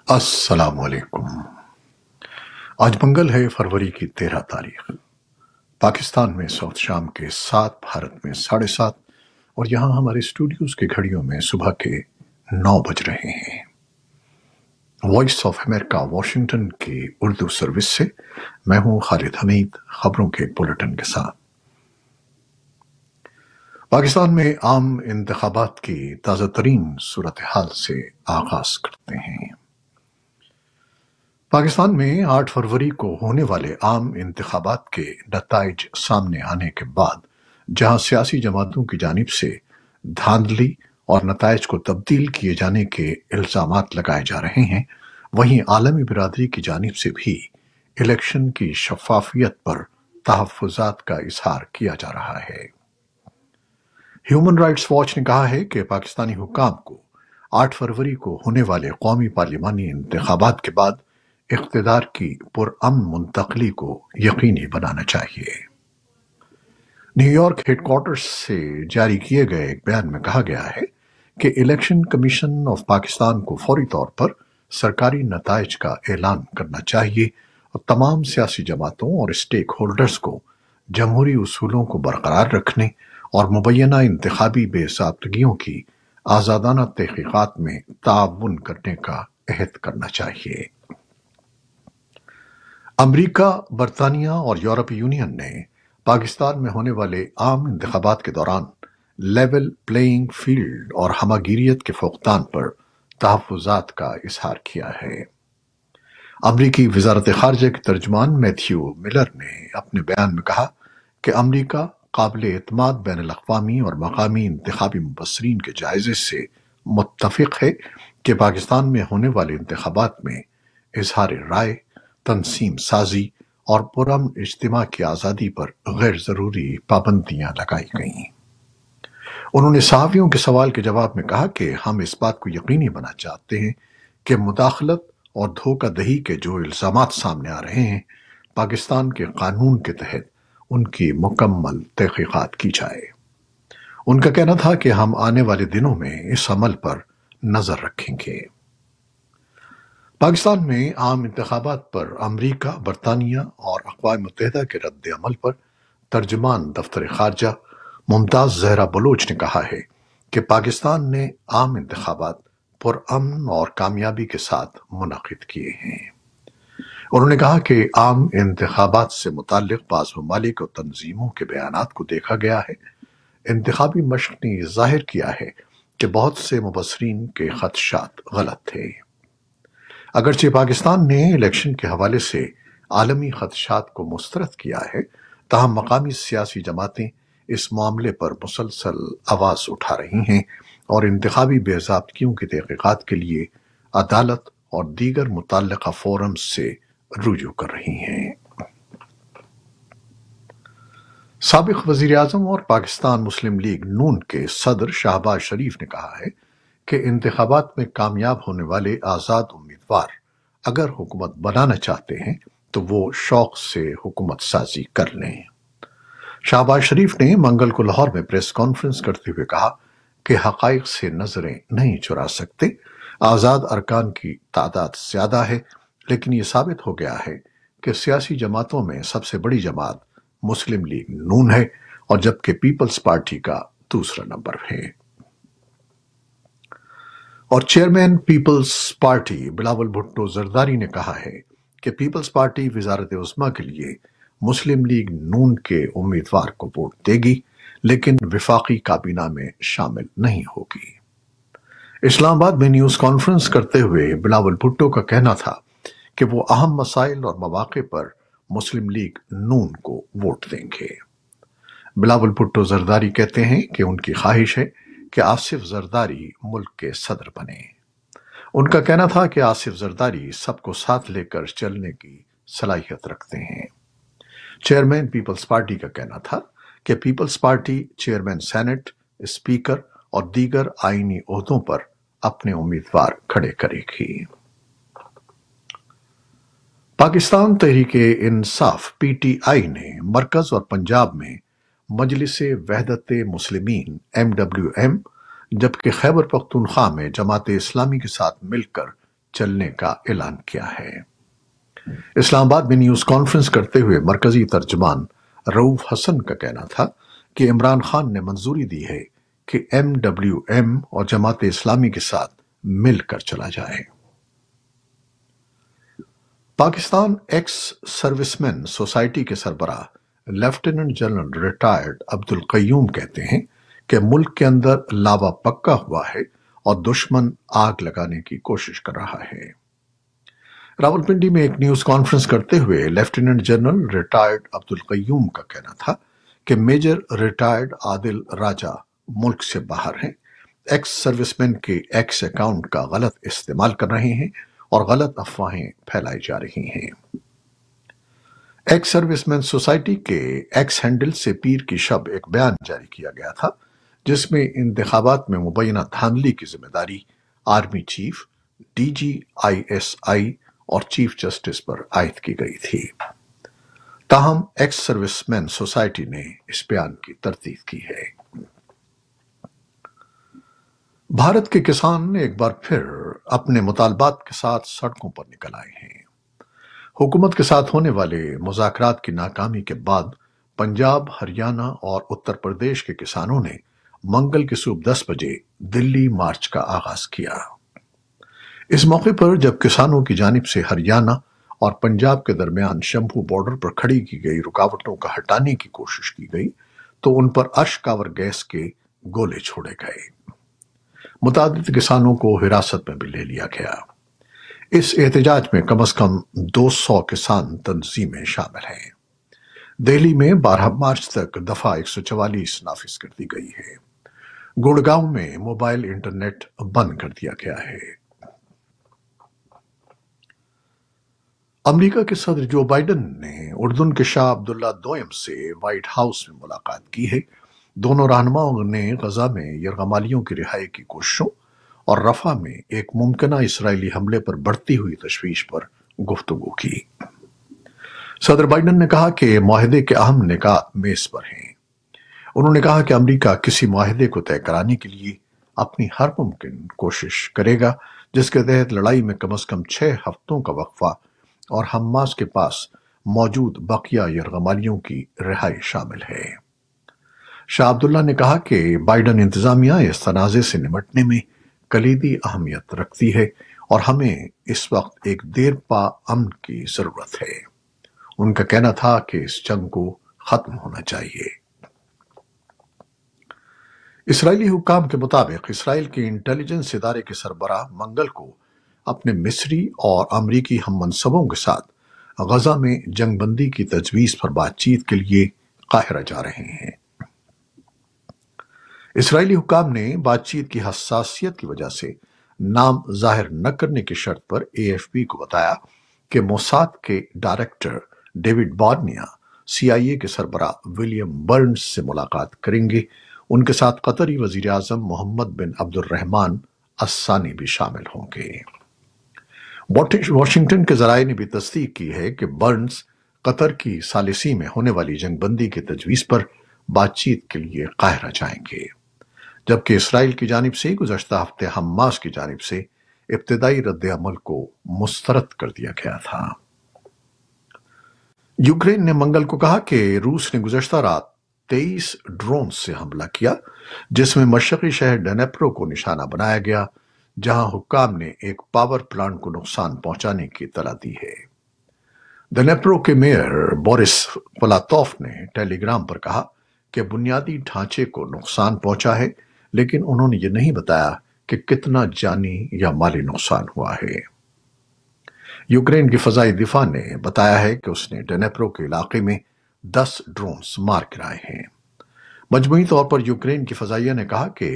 السلام علیکم۔ آج منگل ہے، فروری کی 13 تاریخ۔ پاکستان میں اس وقت شام کے 7، بھارت میں 7:30، اور یہاں ہمارے اسٹوڈیوز کی گھڑیوں میں صبح کے 9 بج رہے ہیں۔ وائس آف امریکہ واشنگٹن کی اردو سروس سے میں ہوں خالد حمید، خبروں کے ایک بلٹن کے ساتھ۔ پاکستان میں عام انتخابات کی تازہ ترین صورتحال سے آغاز کرتے ہیں۔ پاکستان میں 8 فروری کو ہونے والے عام انتخابات کے نتائج سامنے آنے کے بعد جہاں سیاسی جماعتوں کی جانب سے دھاندلی اور نتائج کو تبدیل کیے جانے کے الزامات لگائے جا رہے ہیں، وہیں عالمی برادری کی جانب سے بھی الیکشن کی شفافیت پر تحفظات کا اظہار کیا جا رہا ہے۔ ہیومن رائٹس واچ نے کہا ہے کہ پاکستانی حکام کو 8 فروری کو ہونے والے قومی پارلیمانی انتخابات کے بعد اقتدار کی پرامن منتقلی کو یقینی بنانا چاہیے۔ نیو یارک ہیڈ کوارٹرز سے جاری کیے گئے ایک بیان میں کہا گیا ہے کہ الیکشن کمیشن آف پاکستان کو فوری طور پر سرکاری نتائج کا اعلان کرنا چاہیے اور تمام سیاسی جماعتوں اور اسٹیک ہولڈرز کو جمہوری اصولوں کو برقرار رکھنے اور مبینہ انتخابی بے ضابطگیوں کی آزادانہ تحقیقات میں تعاون کرنے کا عہد کرنا چاہیے۔ امریکہ، برطانیہ اور یورپی یونین نے پاکستان میں ہونے والے عام انتخابات کے دوران لیول پلئنگ فیلڈ اور ہمہ گیریت کے فقدان پر تحفظات کا اظہار کیا ہے۔ امریکی وزارت خارجہ کے ترجمان میتھیو ملر نے اپنے بیان میں کہا کہ امریکہ قابل اعتماد بین الاقوامی اور مقامی انتخابی مبصرین کے جائزے سے متفق ہے کہ پاکستان میں ہونے والے انتخابات میں اظہار رائے، تنظیم سازی اور پرامن اجتماع کی آزادی پر غیر ضروری پابندیاں لگائی گئیں۔ انہوں نے صحافیوں کے سوال کے جواب میں کہا کہ ہم اس بات کو یقینی بنانا چاہتے ہیں کہ مداخلت اور دھوکہ دہی کے جو الزامات سامنے آ رہے ہیں، پاکستان کے قانون کے تحت ان کی مکمل تحقیقات کی جائے۔ ان کا کہنا تھا کہ ہم آنے والے دنوں میں اس عمل پر نظر رکھیں گے۔ پاکستان میں عام انتخابات پر امریکہ، برطانیہ اور اقوام متحدہ کے رد عمل پر ترجمان دفتر خارجہ ممتاز زہرا بلوچ نے کہا ہے کہ پاکستان نے عام انتخابات پرامن اور کامیابی کے ساتھ منعقد کیے ہیں۔ انہوں نے کہا کہ عام انتخابات سے متعلق بعض ممالک اور تنظیموں کے بیانات کو دیکھا گیا ہے۔ انتخابی مشق نے یہ ظاہر کیا ہے کہ بہت سے مبصرین کے خدشات غلط تھے۔ اگرچہ پاکستان نے الیکشن کے حوالے سے عالمی خدشات کو مسترد کیا ہے، تاہم مقامی سیاسی جماعتیں اس معاملے پر مسلسل آواز اٹھا رہی ہیں اور انتخابی بے ضابطگیوں کی تحقیقات کے لیے عدالت اور دیگر متعلقہ فورمز سے رجوع کر رہی ہیں۔ سابق وزیر اعظم اور پاکستان مسلم لیگ نون کے صدر شہباز شریف نے کہا ہے کہ انتخابات میں کامیاب ہونے والے آزاد امیدوار اگر حکومت بنانا چاہتے ہیں تو وہ شوق سے حکومت سازی کر لیں۔ شہباز شریف نے منگل کو لاہور میں پریس کانفرنس کرتے ہوئے کہا کہ حقائق سے نظریں نہیں چرا سکتے۔ آزاد ارکان کی تعداد زیادہ ہے، لیکن یہ ثابت ہو گیا ہے کہ سیاسی جماعتوں میں سب سے بڑی جماعت مسلم لیگ نون ہے، اور جبکہ پیپلز پارٹی کا دوسرا نمبر ہے۔ اور چیئرمین پیپلز پارٹی بلاول بھٹو زرداری نے کہا ہے کہ پیپلز پارٹی وزارت عظمیٰ کے لیے مسلم لیگ نون کے امیدوار کو ووٹ دے گی، لیکن وفاقی کابینہ میں شامل نہیں ہوگی۔ اسلام آباد میں نیوز کانفرنس کرتے ہوئے بلاول بھٹو کا کہنا تھا کہ وہ اہم مسائل اور مواقع پر مسلم لیگ نون کو ووٹ دیں گے۔ بلاول بھٹو زرداری کہتے ہیں کہ ان کی خواہش ہے کہ آصف زرداری ملک کے صدر بنے۔ ان کا کہنا تھا کہ آصف زرداری سب کو ساتھ لے کر چلنے کی صلاحیت رکھتے ہیں۔ چیئرمین پیپلز پارٹی کا کہنا تھا کہ Peoples Party chairman senate, speaker اور دیگر آئینی عہدوں پر اپنے امیدوار کھڑے کرے گی۔ Pakistan Tehreek Insaf P T I نے مرکز اور پنجاب میں مجلس وحدت مسلمین ایم ڈبلیو ایم، جبکہ خیبر پختونخوا میں جماعت اسلامی کے ساتھ مل کر چلنے کا اعلان کیا ہے۔ اسلام آباد میں نیوز کانفرنس کرتے ہوئے مرکزی ترجمان رؤوف حسن کا کہنا تھا کہ عمران خان نے منظوری دی ہے کہ MWM اور جماعت اسلامی کے ساتھ مل کر چلا جائے۔ پاکستان ایکس سروس مین سوسائٹی کے سربراہ لیفٹیننٹ جنرل ریٹائرڈ عبدالقیوم کہتے ہیں کہ ملک کے اندر لاوا پکا ہوا ہے اور دشمن آگ لگانے کی کوشش کر رہا ہے۔ راولپنڈی میں ایک نیوز کانفرنس کرتے ہوئے لیفٹیننٹ جنرل ریٹائرڈ عبدالقیوم کا کہنا تھا کہ میجر ریٹائرڈ عادل راجہ ملک سے باہر ہیں، ایکس سروس مین کے ایکس اکاؤنٹ کا غلط استعمال کر رہے ہیں اور غلط افواہیں پھیلائی جا رہی ہیں۔ ایکس سروس مین سوسائٹی کے ایکس ہینڈل سے پیر کی شب ایک بیان جاری کیا گیا تھا جس میں انتخابات میں مبینہ دھاندلی کی ذمہ داری آرمی چیف، DGISI اور چیف جسٹس پر عائد کی گئی تھی۔ تاہم ایکس سروس مین سوسائٹی نے اس بیان کی تردید کی ہے۔ بھارت کے کسان ایک بار پھر اپنے مطالبات کے ساتھ سڑکوں پر نکل آئے ہیں۔ حکومت کے ساتھ ہونے والے مذاکرات کی ناکامی کے بعد پنجاب، ہریانہ اور اتر پردیش کے کسانوں نے منگل کی صبح 10 بجے دلی مارچ کا آغاز کیا۔ اس موقع پر جب کسانوں کی جانب سے ہریانہ اور پنجاب کے درمیان شمبھو بارڈر پر کھڑی کی گئی رکاوٹوں کا ہٹانے کی کوشش کی گئی تو ان پر اشک آور گیس کے گولے چھوڑے گئے۔ متعدد کسانوں کو حراست میں بھی لے لیا گیا۔ اس احتجاج میں کم از کم 200 کسان تنظیمیں شامل ہیں۔ دہلی میں 12 مارچ تک دفعہ 144 نافذ کر دی گئی ہے۔ گڑگاؤں میں موبائل انٹرنیٹ بند کر دیا گیا ہے۔ امریکہ کے صدر جو بائیڈن نے اردن کے شاہ عبداللہ دوئم سے وائٹ ہاؤس میں ملاقات کی ہے۔ دونوں رہنماؤں نے غزہ میں یرغمالیوں کی رہائی کی کوششوں اور رفح میں ایک ممکنہ اسرائیلی حملے پر بڑھتی ہوئی تشویش پر گفتگو کی۔ صدر بائیڈن نے کہا کہ معاہدے کے اہم نکات میز پر ہیں۔ انہوں نے کہا کہ امریکہ کسی معاہدے کو طے کرانے کے لیے اپنی ہر ممکن کوشش کرے گا جس کے تحت لڑائی میں کم از کم 6 ہفتوں کا وقفہ اور حماس کے پاس موجود بقیہ یرغمالیوں کی رہائی شامل ہے۔ شاہ عبداللہ نے کہا کہ بائیڈن انتظامیہ اس تنازع سے نمٹنے میں کلیدی اہمیت رکھتی ہے اور ہمیں اس وقت ایک دیر پا امن کی ضرورت ہے۔ ان کا کہنا تھا کہ اس جنگ کو ختم ہونا چاہیے۔ اسرائیلی حکام کے مطابق اسرائیل کے انٹیلیجنس ادارے کے سربراہ منگل کو اپنے مصری اور امریکی ہم منصبوں کے ساتھ غزہ میں جنگ بندی کی تجویز پر بات چیت کے لیے قاہرہ جا رہے ہیں۔ اسرائیلی حکام نے بات چیت کی حساسیت کی وجہ سے نام ظاہر نہ کرنے کی شرط پر AFP کو بتایا کہ موساد کے ڈائریکٹر ڈیوڈ بارنیا CIA کے سربراہ ولیم برنز سے ملاقات کریں گے۔ ان کے ساتھ قطری وزیر اعظم محمد بن عبد الرحمن الثانی بھی شامل ہوں گے۔ واشنگٹن کے ذرائع نے بھی تصدیق کی ہے کہ برنز قطر کی ثالثی میں ہونے والی جنگ بندی کی تجویز پر بات چیت کے لیے قاہرہ جائیں گے، جبکہ اسرائیل کی جانب سے گزشتہ ہفتے حماس کی جانب سے ابتدائی رد عمل کو مسترد کر دیا گیا تھا۔ یوکرین نے منگل کو کہا کہ روس نے گزشتہ رات 23 ڈرون سے حملہ کیا جس میں مشرقی شہر ڈنیپرو کو نشانہ بنایا گیا، جہاں حکام نے ایک پاور پلانٹ کو نقصان پہنچانے کی اطلاع دی ہے۔ ڈنیپرو کے میئر بورس پلاتوف نے ٹیلی گرام پر کہا کہ بنیادی ڈھانچے کو نقصان پہنچا ہے، لیکن انہوں نے یہ نہیں بتایا کہ کتنا جانی یا مالی نقصان ہوا ہے۔ یوکرین کی فضائی دفاع نے بتایا ہے کہ اس نے ڈنیپرو کے علاقے میں 10 ڈرونز مار گرائے ہیں۔ مجموعی طور پر یوکرین کی فضائیہ نے کہا کہ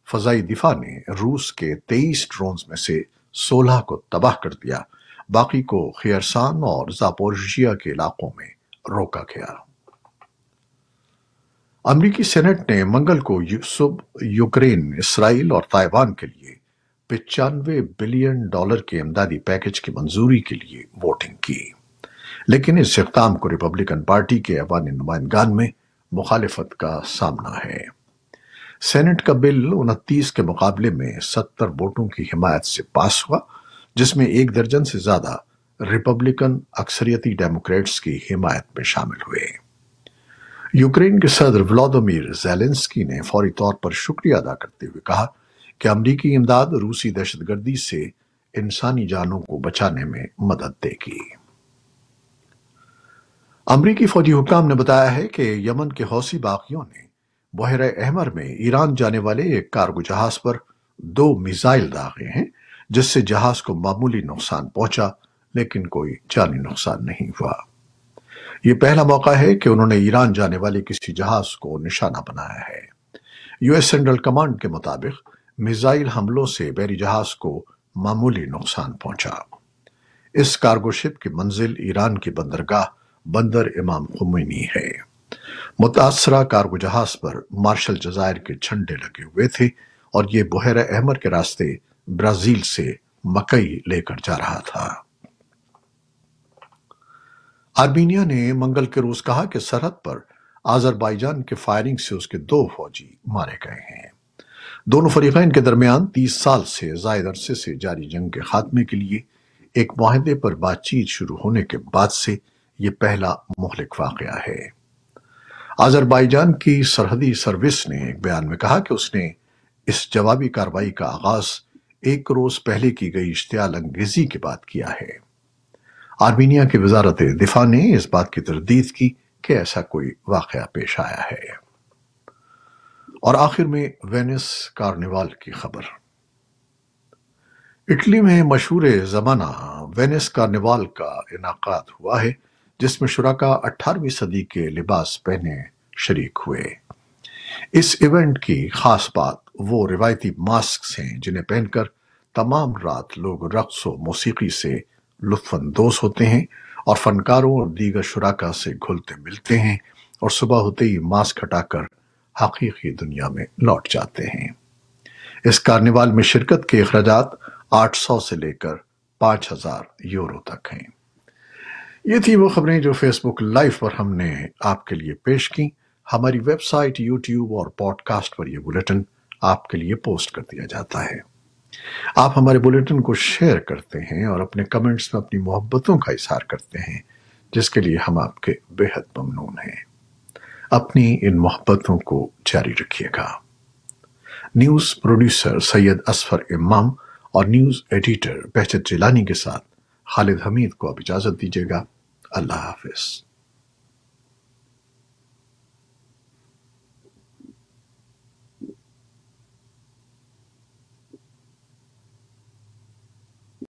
فضائی دفاع نے روس کے 23 ڈرونز میں سے 16 کو تباہ کر دیا، باقی کو خیرسان اور زاپورژیا کے علاقوں میں روکا گیا۔ امریکی سینٹ نے منگل کو صبح یوکرین، اسرائیل اور تائیوان کے لیے $95 بلین کے امدادی پیکج کی منظوری کے لیے ووٹنگ کی، لیکن اس اقدام کو ریپبلکن پارٹی کے ایوان نمائندگان میں مخالفت کا سامنا ہے۔ سینٹ کا بل 29 کے مقابلے میں 70 ووٹوں کی حمایت سے پاس ہوا، جس میں 1 درجن سے زیادہ ریپبلکن اکثریتی ڈیموکریٹس کی حمایت میں شامل ہوئے۔ یوکرین کے صدر ولادیمیر زیلنسکی نے فوری طور پر شکریہ ادا کرتے ہوئے کہا کہ امریکی امداد روسی دہشت گردی سے انسانی جانوں کو بچانے میں مدد دے گی۔ امریکی فوجی حکام نے بتایا ہے کہ یمن کے حوثی باغیوں نے بحیرہ احمر میں ایران جانے والے ایک کارگو جہاز پر 2 میزائل داغے ہیں، جس سے جہاز کو معمولی نقصان پہنچا لیکن کوئی جانی نقصان نہیں ہوا۔ یہ پہلا موقع ہے کہ انہوں نے ایران جانے والے کسی جہاز کو نشانہ بنایا ہے۔ یو ایس سینٹرل کمانڈ کے مطابق میزائل حملوں سے بحری جہاز کو معمولی نقصان پہنچا۔ اس کارگو شپ کی منزل ایران کی بندرگاہ بندر امام خمینی ہے۔ متاثرہ کارگو جہاز پر مارشل جزائر کے جھنڈے لگے ہوئے تھے اور یہ بحیرہ احمر کے راستے برازیل سے مکئی لے کر جا رہا تھا۔ آرمینیا نے منگل کے روز کہا کہ سرحد پر آذربائیجان کے فائرنگ سے اس کے 2 فوجی مارے گئے ہیں۔ دونوں فریقین کے درمیان 30 سال سے زائد عرصے سے جاری جنگ کے خاتمے کے لیے ایک معاہدے پر بات چیت شروع ہونے کے بعد سے یہ پہلا مہلک واقعہ ہے۔ آذربائیجان کی سرحدی سروس نے ایک بیان میں کہا کہ اس نے اس جوابی کارروائی کا آغاز 1 روز پہلے کی گئی اشتعال انگیزی کے بعد کیا ہے۔ آرمینیا کی وزارت دفاع نے اس بات کی تردید کی کہ ایسا کوئی واقعہ پیش آیا ہے۔ اور آخر میں وینس کارنیوال کی خبر۔ اٹلی میں مشہور زمانہ وینس کارنیوال کا انعقاد ہوا ہے، جس میں شرکاء 18ویں صدی کے لباس پہنے شریک ہوئے۔ اس ایونٹ کی خاص بات وہ روایتی ماسکس ہیں جنہیں پہن کر تمام رات لوگ رقص و موسیقی سے لطف اندوز ہوتے ہیں اور فنکاروں اور دیگر شرکاء سے گھلتے ملتے ہیں اور صبح ہوتے ہی ماسک ہٹا کر حقیقی دنیا میں لوٹ جاتے ہیں۔ اس کارنیوال میں شرکت کے اخراجات 800 سے لے کر 5000 یورو تک ہیں۔ یہ تھی وہ خبریں جو فیس بک لائیو پر ہم نے آپ کے لیے پیش کی۔ ہماری ویب سائٹ، یوٹیوب اور پوڈ کاسٹ پر یہ بلیٹن آپ کے لیے پوسٹ کر دیا جاتا ہے۔ آپ ہمارے بلیٹن کو شیئر کرتے ہیں اور اپنے کمنٹس میں اپنی محبتوں کا اظہار کرتے ہیں، جس کے لیے ہم آپ کے بے حد ممنون ہیں۔ اپنی ان محبتوں کو جاری رکھیے گا۔ نیوز پروڈیوسر سید اصفر امام اور نیوز ایڈیٹر بہجت جیلانی کے ساتھ خالد حمید کو اب اجازت دیجیے گا۔ اللہ حافظ۔